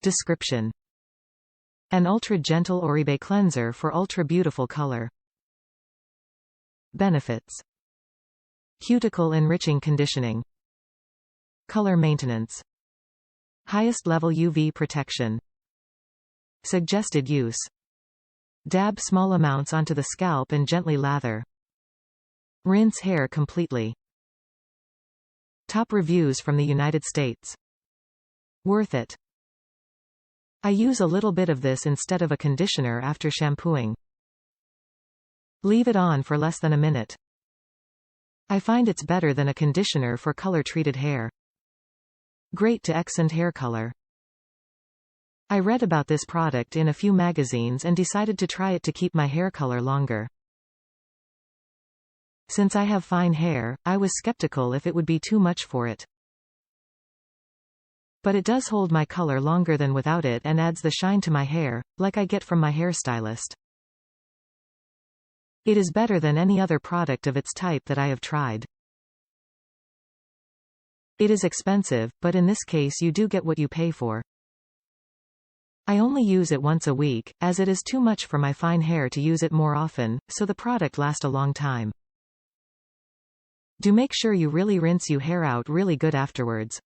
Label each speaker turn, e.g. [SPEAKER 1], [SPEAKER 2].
[SPEAKER 1] Description: an ultra-gentle Oribe cleanser for ultra-beautiful color. Benefits: cuticle-enriching conditioning, color maintenance, highest level UV protection. Suggested use: dab small amounts onto the scalp and gently lather. Rinse hair completely. Top reviews from the United States. Worth it. I use a little bit of this instead of a conditioner after shampooing. Leave it on for less than a minute. I find it's better than a conditioner for color-treated hair. Great to exend hair color. I read about this product in a few magazines and decided to try it to keep my hair color longer. Since I have fine hair, I was skeptical if it would be too much for it. But it does hold my color longer than without it and adds the shine to my hair, like I get from my hairstylist. It is better than any other product of its type that I have tried. It is expensive, but in this case you do get what you pay for. I only use it once a week, as it is too much for my fine hair to use it more often, so the product lasts a long time. Do make sure you really rinse your hair out really good afterwards.